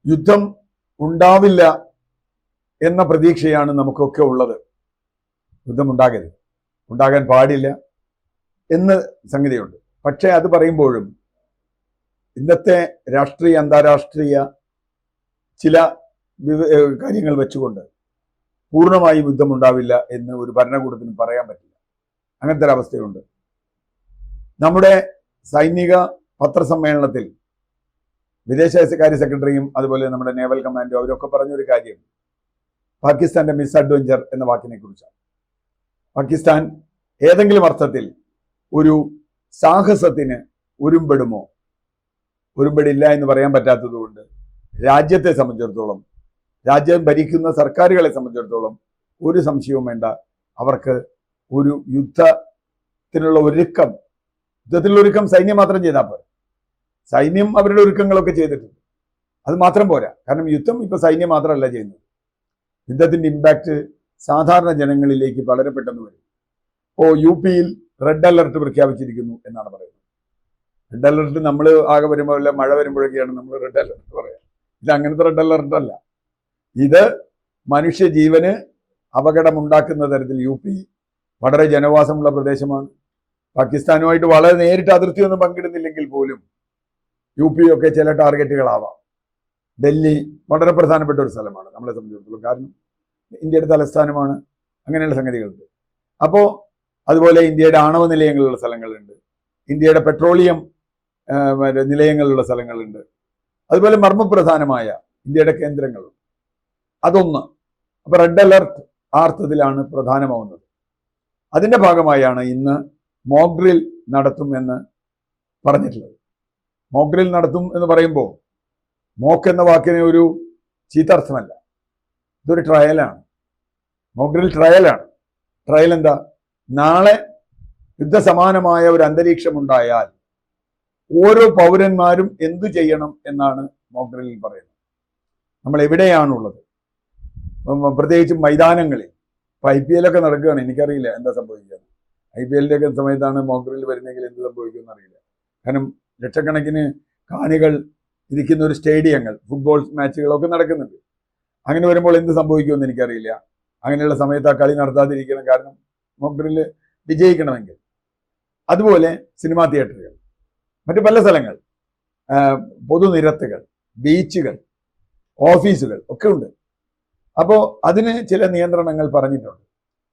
യുദ്ധം ഉണ്ടാവില്ല എന്ന പ്രതീക്ഷയാണ് നമുക്കൊക്കെ ഉള്ളത്. യുദ്ധം ഉണ്ടാകരുത്, ഉണ്ടാകാൻ പാടില്ല എന്ന് സംഗതിയുണ്ട്. പക്ഷേ അത് പറയുമ്പോഴും ഇന്നത്തെ രാഷ്ട്രീയ അന്താരാഷ്ട്രീയ ചില കാര്യങ്ങൾ വെച്ചുകൊണ്ട് പൂർണ്ണമായും യുദ്ധം ഉണ്ടാവില്ല എന്ന് ഒരു ഭരണകൂടത്തിനും പറയാൻ പറ്റില്ല. അങ്ങനത്തെ ഒരു അവസ്ഥയുണ്ട്. നമ്മുടെ സൈനിക പത്രസമ്മേളനത്തിൽ വിദേശകാര്യ സെക്രട്ടറിയും അതുപോലെ നമ്മുടെ നേവൽ കമാൻഡോ അവരൊക്കെ പറഞ്ഞൊരു കാര്യം പാകിസ്ഥാന്റെ മിസ് അഡ്വഞ്ചർ എന്ന വാക്കിനെ കുറിച്ചാണ്. പാകിസ്ഥാൻ ഏതെങ്കിലും അർത്ഥത്തിൽ ഒരു സാഹസത്തിന് ഉരുമ്പെടുമോ? ഉരുമ്പെടില്ല എന്ന് പറയാൻ പറ്റാത്തതുകൊണ്ട് രാജ്യത്തെ സംബന്ധിച്ചിടത്തോളം, രാജ്യം ഭരിക്കുന്ന സർക്കാരുകളെ സംബന്ധിച്ചിടത്തോളം ഒരു സംശയവും വേണ്ട, അവർക്ക് ഒരു യുദ്ധത്തിനുള്ള ഒരുക്കം സൈന്യം മാത്രം ചെയ്താൽ പോരാ. സൈന്യം അവരുടെ ഒരുക്കങ്ങളൊക്കെ ചെയ്തിട്ടുണ്ട്, അത് മാത്രം പോരാ. കാരണം യുദ്ധം ഇപ്പൊ സൈന്യം മാത്രമല്ല ചെയ്യുന്നത്. യുദ്ധത്തിന്റെ ഇമ്പാക്റ്റ് സാധാരണ ജനങ്ങളിലേക്ക് വളരെ പെട്ടെന്ന് വരും. യു പിയിൽ റെഡ് അലർട്ട് പ്രഖ്യാപിച്ചിരിക്കുന്നു എന്നാണ് പറയുന്നത്. റെഡ് അലർട്ട് നമ്മൾ ആകെ വരുമ്പോൾ മഴ വരുമ്പോഴൊക്കെയാണ് നമ്മൾ റെഡ് അലർട്ട് പറയാം. ഇത് അങ്ങനത്തെ റെഡ് അലർട്ട് അല്ല. ഇത് മനുഷ്യജീവന് അപകടമുണ്ടാക്കുന്ന തരത്തിൽ യു പി വളരെ ജനവാസമുള്ള പ്രദേശമാണ്. പാകിസ്ഥാനുമായിട്ട് വളരെ നേരിട്ട് അതിർത്തിയൊന്നും പങ്കിടുന്നില്ലെങ്കിൽ പോലും യു പി ഒക്കെ ചില ടാർഗറ്റുകളാവാം. ഡൽഹി വളരെ പ്രധാനപ്പെട്ട ഒരു സ്ഥലമാണ് നമ്മളെ സംബന്ധിച്ചിടത്തോളം, കാരണം ഇന്ത്യയുടെ തലസ്ഥാനമാണ്. അങ്ങനെയുള്ള സംഗതികളുണ്ട്. അതുപോലെ ഇന്ത്യയുടെ ആണവ നിലയങ്ങളുള്ള സ്ഥലങ്ങളുണ്ട്, ഇന്ത്യയുടെ പെട്രോളിയം നിലയങ്ങളുള്ള സ്ഥലങ്ങളുണ്ട്, അതുപോലെ മർമ്മപ്രധാനമായ ഇന്ത്യയുടെ കേന്ദ്രങ്ങളുണ്ട്. അതൊന്ന്. റെഡ് അലർട്ട് ആ അർത്ഥത്തിലാണ് പ്രധാനമാവുന്നത്. അതിന്റെ ഭാഗമായാണ് ഇന്ന് മോക്ക് ഡ്രിൽ നടത്തും എന്ന് പറഞ്ഞിട്ടുള്ളത്. മോക്ക് ഡ്രിൽ നടത്തും എന്ന് പറയുമ്പോൾ മോക്ക് എന്ന വാക്കിന് ഒരു ചീത്തർത്ഥമല്ല, ഇതൊരു ട്രയലാണ്. മോക്ക് ഡ്രിൽ ട്രയലാണ്. ട്രയൽ എന്താ? നാളെ യുദ്ധസമാനമായ ഒരു അന്തരീക്ഷം ഉണ്ടായാൽ ഓരോ പൗരന്മാരും എന്തു ചെയ്യണം എന്നാണ് മോക്ക് ഡ്രില്ലിൽ പറയുന്നത്. നമ്മൾ എവിടെയാണുള്ളത്, പ്രത്യേകിച്ചും മൈതാനങ്ങളിൽ. ഇപ്പൊ IPL ഒക്കെ നടക്കുകയാണ്, എനിക്കറിയില്ല എന്താ സംഭവിക്കുക. IPL ഒക്കെ സമയത്താണ് മോക്ക് ഡ്രിൽ വരുന്നെങ്കിൽ എന്ത് സംഭവിക്കുമെന്ന് അറിയില്ല. കാരണം ലക്ഷക്കണക്കിന് കാണികൾ ഇരിക്കുന്ന ഒരു സ്റ്റേഡിയങ്ങൾ, ഫുട്ബോൾ മാച്ചുകളൊക്കെ നടക്കുന്നുണ്ട്. അങ്ങനെ വരുമ്പോൾ എന്ത് സംഭവിക്കുമെന്ന് എനിക്കറിയില്ല. അങ്ങനെയുള്ള സമയത്ത് ആ കളി നടത്താതിരിക്കണം, കാരണം മോക്ക് ഡ്രിൽ വിജയിക്കണമെങ്കിൽ. അതുപോലെ സിനിമാ തിയേറ്ററുകൾ, മറ്റു പല സ്ഥലങ്ങൾ, പൊതുനിരത്തുകൾ, ബീച്ചുകൾ, ഓഫീസുകൾ ഒക്കെ ഉണ്ട്. അപ്പോൾ അതിന് ചില നിയന്ത്രണങ്ങൾ പറഞ്ഞിട്ടുണ്ട്.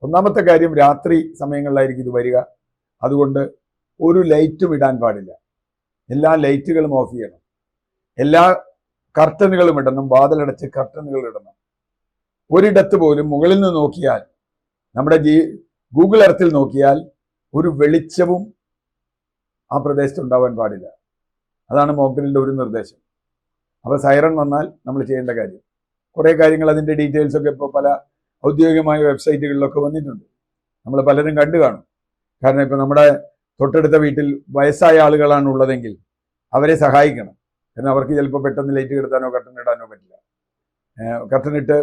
ഒന്നാമത്തെ കാര്യം, രാത്രി സമയങ്ങളിലായിരിക്കും ഇത് വരിക. അതുകൊണ്ട് ഒരു ലൈറ്റും ഇടാൻ പാടില്ല. എല്ലാ ലൈറ്റുകളും ഓഫ് ചെയ്യണം. എല്ലാ കർട്ടനുകളും ഇടണം, വാതിലടച്ച് കർട്ടനുകൾ ഇടണം. ഒരിടത്ത് പോലും മുകളിൽ നിന്ന് നോക്കിയാൽ, നമ്മുടെ ഗൂഗിൾ എർത്തിൽ നോക്കിയാൽ ഒരു വെളിച്ചവും ആ പ്രദേശത്ത് ഉണ്ടാവാൻ പാടില്ല. അതാണ് മോക്ക് ഡ്രില്ലിന്റെ ഒരു നിർദ്ദേശം. അപ്പോൾ സൈറൺ വന്നാൽ നമ്മൾ ചെയ്യേണ്ട കാര്യം, കുറേ കാര്യങ്ങൾ, അതിൻ്റെ ഡീറ്റെയിൽസ് ഒക്കെ ഇപ്പോൾ പല ഔദ്യോഗികമായ വെബ്സൈറ്റുകളിലൊക്കെ വന്നിട്ടുണ്ട്. നമ്മൾ പലരും കണ്ടു കാണും. കാരണം ഇപ്പം നമ്മുടെ തൊട്ടടുത്ത വീട്ടിൽ വയസ്സായ ആളുകളാണ് ഉള്ളതെങ്കിൽ അവരെ സഹായിക്കണം. കാരണം അവർക്ക് ചിലപ്പോൾ പെട്ടെന്ന് ലൈറ്റ് കെടുത്താനോ കർട്ടൻ ഇടാനോ പറ്റില്ല. കർട്ടൻ ഇട്ട്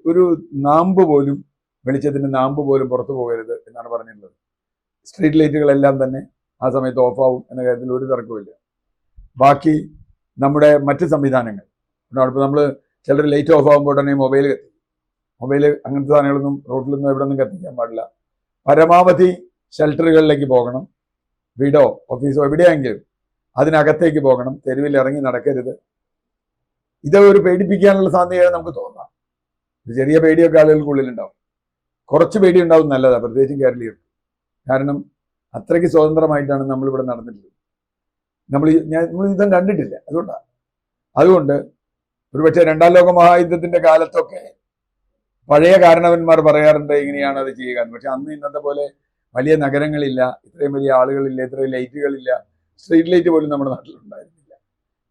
ഒരു നാമ്പ് പോലും, വെളിച്ചത്തിൻ്റെ നാമ്പ് പോലും പുറത്തു പോകരുത് എന്നാണ് പറഞ്ഞിട്ടുള്ളത്. സ്ട്രീറ്റ് ലൈറ്റുകളെല്ലാം തന്നെ ആ സമയത്ത് ഓഫാവും എന്ന കാര്യത്തിൽ ഒരു തർക്കമില്ല. ബാക്കി നമ്മുടെ മറ്റ് സംവിധാനങ്ങൾ, ഇപ്പോൾ നമ്മൾ ചിലർ ലൈറ്റ് ഓഫ് ആകുമ്പോൾ തന്നെ മൊബൈൽ അങ്ങനത്തെ സാധനങ്ങളൊന്നും റോഡിലൊന്നും എവിടെ നിന്നും കത്തിക്കാൻ പാടില്ല. പരമാവധി ഷെൽട്ടറുകളിലേക്ക് പോകണം. വീടോ ഓഫീസോ എവിടെയെങ്കിലും അതിനകത്തേക്ക് പോകണം. തെരുവിൽ ഇറങ്ങി നടക്കരുത്. ഇത് ഒരു പേടിപ്പിക്കാനുള്ള സാധ്യതയാണ് നമുക്ക് തോന്നാം. ചെറിയ പേടിയൊക്കെ ആളുകൾക്കുള്ളിലുണ്ടാവും. കുറച്ച് പേടി ഉണ്ടാവും നല്ലതാണ്, പ്രത്യേകിച്ചും കേരളീയർക്ക്. കാരണം അത്രയ്ക്ക് സ്വതന്ത്രമായിട്ടാണ് നമ്മളിവിടെ നടന്നിട്ടുള്ളത്. നമ്മൾ യുദ്ധം കണ്ടിട്ടില്ല. അതുകൊണ്ട് ഒരുപക്ഷെ രണ്ടാം ലോക മഹായുദ്ധത്തിന്റെ കാലത്തൊക്കെ പഴയ കാരണവന്മാർ പറയാറുണ്ട് ഇങ്ങനെയാണ് അത് ചെയ്യുക. പക്ഷെ അന്ന് ഇന്നത്തെ പോലെ വലിയ നഗരങ്ങളില്ല, ഇത്രയും വലിയ ആളുകളില്ല, ഇത്രയും ലൈറ്റുകളില്ല, സ്ട്രീറ്റ് ലൈറ്റ് പോലും നമ്മുടെ നാട്ടിലുണ്ടായിരുന്നില്ല.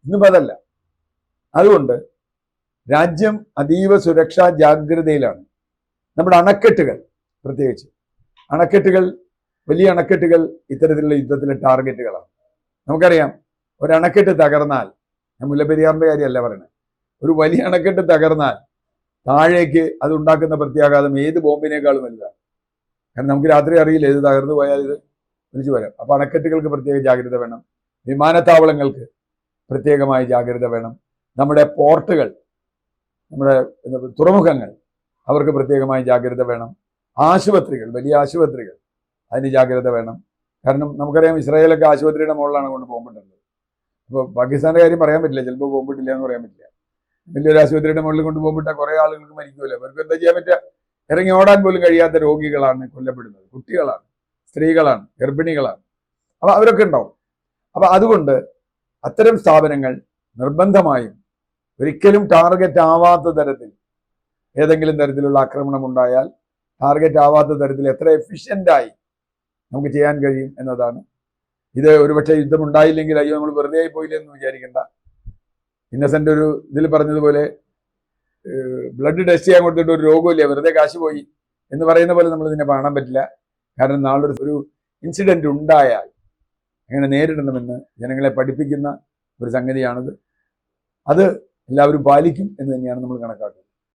ഇന്നിപ്പോൾ അതല്ല. അതുകൊണ്ട് രാജ്യം അതീവ സുരക്ഷാ ജാഗ്രതയിലാണ്. നമ്മുടെ അണക്കെട്ടുകൾ, പ്രത്യേകിച്ച് വലിയ അണക്കെട്ടുകൾ ഇത്തരത്തിലുള്ള യുദ്ധത്തിലെ ടാർഗറ്റുകളാണ്. നമുക്കറിയാം, ഒരു അണക്കെട്ട് തകർന്നാൽ, ഞാൻ മുല്ലപ്പെരിയാറിന്റെ കാര്യമല്ല പറയുന്നത്, ഒരു വലിയ അണക്കെട്ട് തകർന്നാൽ താഴേക്ക് അത് ഉണ്ടാക്കുന്ന പ്രത്യാഘാതം ഏത് ബോംബിനേക്കാളും വലുതാണ്. കാരണം നമുക്ക് രാത്രി അറിയില്ല, ഇത് തകർന്നു പോയാൽ ഇത് തിരിച്ചു വരാം. അപ്പോൾ അണക്കെട്ടുകൾക്ക് പ്രത്യേക ജാഗ്രത വേണം. വിമാനത്താവളങ്ങൾക്ക് പ്രത്യേകമായ ജാഗ്രത വേണം. നമ്മുടെ പോർട്ടുകൾ, നമ്മുടെ തുറമുഖങ്ങൾ, അവർക്ക് പ്രത്യേകമായി ജാഗ്രത വേണം. ആശുപത്രികൾ, വലിയ ആശുപത്രികൾ, അതിന് ജാഗ്രത വേണം. കാരണം നമുക്കറിയാം ഇസ്രായേലൊക്കെ ആശുപത്രിയുടെ മുകളിലാണ് കൊണ്ട് ബോംബിട്ടുള്ളത്. അപ്പോൾ പാകിസ്ഥാൻ്റെ കാര്യം പറയാൻ പറ്റില്ല, ചിലപ്പോൾ ബോംബിട്ടില്ല എന്ന് പറയാൻ പറ്റില്ല. വലിയൊരു ആശുപത്രിയുടെ മുകളിൽ കൊണ്ട് ബോംബിട്ടാൽ കുറേ ആളുകൾക്ക് മരിക്കുമല്ലോ. അവർക്ക് എന്താ ചെയ്യാൻ പറ്റുക? ഇറങ്ങി ഓടാൻ പോലും കഴിയാത്ത രോഗികളാണ് കൊല്ലപ്പെടുന്നത്, കുട്ടികളാണ്, സ്ത്രീകളാണ്, ഗർഭിണികളാണ്. അപ്പോൾ അവരൊക്കെ ഉണ്ടാവും. അപ്പോൾ അതുകൊണ്ട് അത്തരം സ്ഥാപനങ്ങൾ നിർബന്ധമായും ഒരിക്കലും ടാർഗറ്റ് ആവാത്ത തരത്തിൽ ഏതെങ്കിലും തരത്തിലുള്ള ആക്രമണം ഉണ്ടായാൽ ടാർഗറ്റ് ആവാത്ത തരത്തിൽ എത്ര എഫിഷ്യൻ്റായി നമുക്ക് ചെയ്യാൻ കഴിയും എന്നതാണ്. ഇത് ഒരുപക്ഷെ യുദ്ധമുണ്ടായില്ലെങ്കിൽ അയ്യോ നമ്മൾ വെറുതെ ആയി പോയില്ല എന്ന് വിചാരിക്കേണ്ട. ഇന്നസെൻ്റ് ഒരു ഇതിൽ പറഞ്ഞതുപോലെ ബ്ലഡ് ടെസ്റ്റ് ചെയ്യാൻ കൊടുത്തിട്ട് ഒരു രോഗമില്ല, വെറുതെ കാശ് പോയി എന്ന് പറയുന്ന പോലെ നമ്മൾ ഇതിനെ കാണാൻ പറ്റില്ല. കാരണം നാളെ ഒരു ഇൻസിഡന്റ് ഉണ്ടായാൽ എങ്ങനെ നേരിടണമെന്ന് ജനങ്ങളെ പഠിപ്പിക്കുന്ന ഒരു സംഗതിയാണത്. അത് എല്ലാവരും പാലിക്കും എന്ന് തന്നെയാണ് നമ്മൾ കണക്കാക്കുന്നത്.